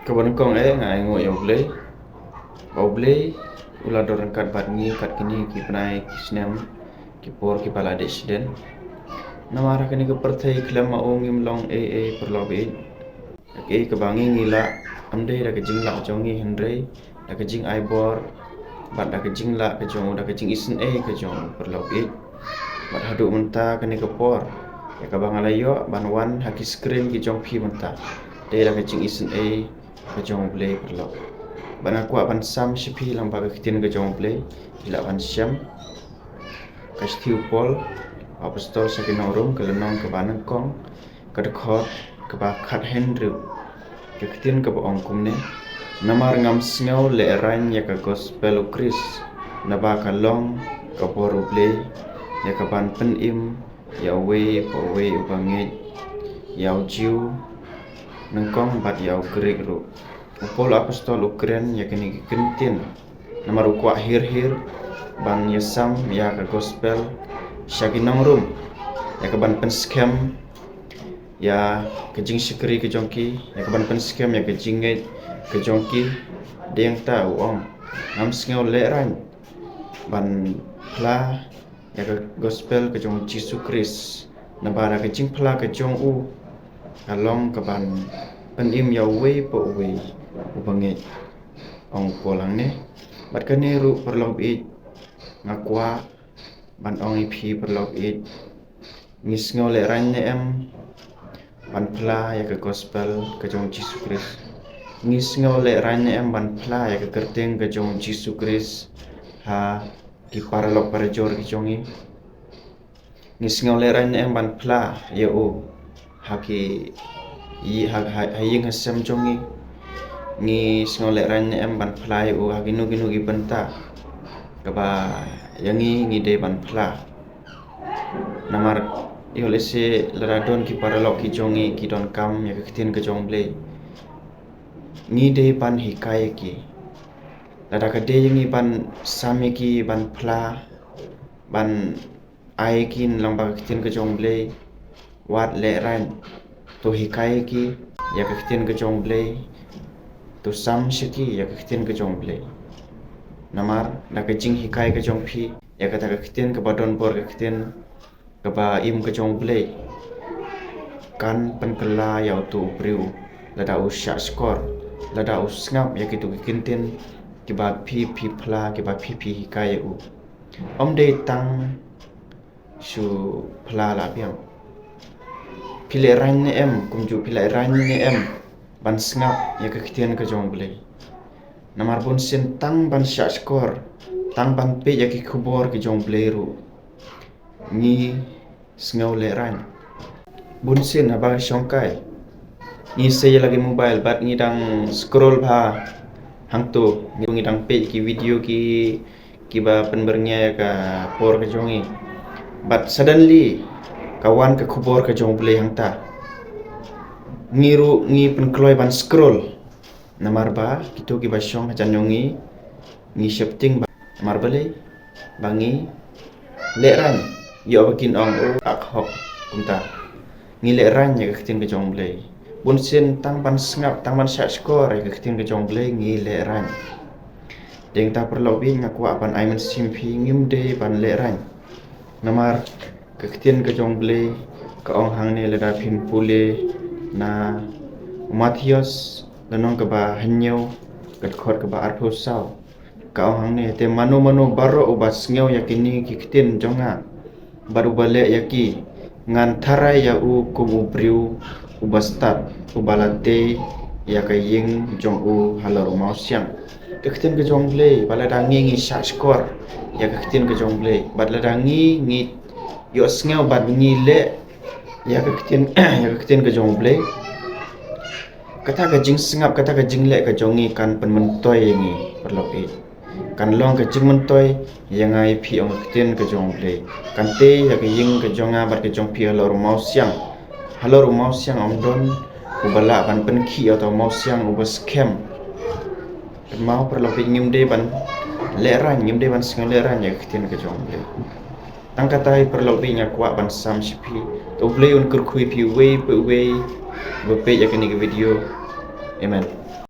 Kawan kong ngai ngo yo blay ula dorang kat bat ngi kat kini ki pnai ki snem ki por ki pala desiden namara kini ke perthai klam ma ongim long perlobi ke bangi ngila amde da ke jingla jongi hendrei da ke jing ai bor bat da ke jingla ke jong da ke jing isen ke jong perlobi bat hadu menta kini ke por ya ka bangala yo ban wan haki screen ki jong phi menta de da ke jing isen ke jong blay perlo bana kwa ban sam shipi lang ba kitin ke jong blay ila ban syam kastiu pol apostol sakino rum ke lenong ke banan kong ke dekhot ke ba khat hendru ke kitin ke ong kumne namar ngam sngaw le ran ya ka gospel kris na ba ka long ke boru blay ya ka ban pen im ya we po we ubange yau jiu nengkong bat yau gerik ru upol apostol ukren ya kini kentin namar ukwa hir ban yasam ya ka gospel shaginong rum ya ka ban pen scam ya ke jing sikri ke jongki ya ka ban pen scam ya ke jinget ke jongki deng ta uong ngam sngaw le ran ban pla ya ka gospel ke jong Jesus Christ na bara ke jing pla ke jong u along ke ban pen im ya we po we ubange ong polang ne bat kane ru perlob it ngakwa ban ong ip perlob it ngis ngole ran ne em ban pla ya ke gospel ke jong Jesus Christ ngis ngole ran ne em ban pla ya ke kerteng ke jong Jesus Christ ha ki paralok parajor ki jongi ngis ngole ran ne em ban pla ya o haki ying hasam jongi ngi ngole ran ne em ban pla ya o haki nugi benta kaba yangi ngi de ban pla namar yolese laradon ki paralok ki jongi ki don kam ya kitin ke jong blay ngi de ban hikai ki lada ka de yangi ban sami ki ban pla ban ai kin lang ba kitin ke jong blay wat le ran to hikai ki ya kitin ke jong blay to sam shiki ya kitin ke jong blay namar da ke jing hikai ke jong phi ya kata ke kitin ke badon bor ke kitin ke ba im ke jong blay kan penkela ya tu priu lada usya skor lada usngap ya kitu ke kintin ke ba phi pla ke ba phi hikai u om de tang su pla la biang pile ran ne em kumju pile ran ne em ban snap ya ke kitin ke jong blay namar bun sin tang ban sya skor tang ban pe ya ki khubor ke jong blay ru ni sngaw le ran bun sin abang syongkai ni saya lagi mobile bat ni dang scroll bha hangto ni dang pe ki video ki ba penbernya ka por ke jongi but suddenly kawan ke khubor ke jong blay hangta ngi penkloi ban scroll namar ba kitu ki ba syong jan yongi ngi shifting ba namar bale bangi le ran yo bakin ong ak hok kumta ngi le ran ya kitin ke jong blay bun sin tang ban sngap tang ban sya skor ya kitin ke jong blay ngi le ran deng ta perlo bi ngakwa ban aiman simpi ngim de ban le ran namar ke kitin ke jong blay ka ong hang ne le da phin pule na Matius lenong ke ba hanyo ke khot ke ba arpho sao ka ong hang ne te mano baro ubat sngew yakini ki kitin jonga baru bale yaki ngan tharai ya u kubu briu ubastat ubalate ya ka ying jong u halor mau siang ke kitin ke jong blay bala dangi ngi sha skor ya ke kitin ke jong blay bala dangi ngi yo sngew bat ngi le ya ke kitin ke jong blay kata ka jing singap kata ka jing le ka jongi kan pen mentoy ngi perlopi kan long ka jing mentoy yang ai phi ong kitin ka jong blay kan te ya ka ying ka jonga bat ka jong phi halor mau siang om don ubala ban pen khi atau mau siang ubas scam mau perlopi ngim de ban le ran ngim de ban singal le ran ya kitin ka jong blay tang kata perlopi nya kwa ban sam shipi to blay un kur khui phi we pe ya kini video amen.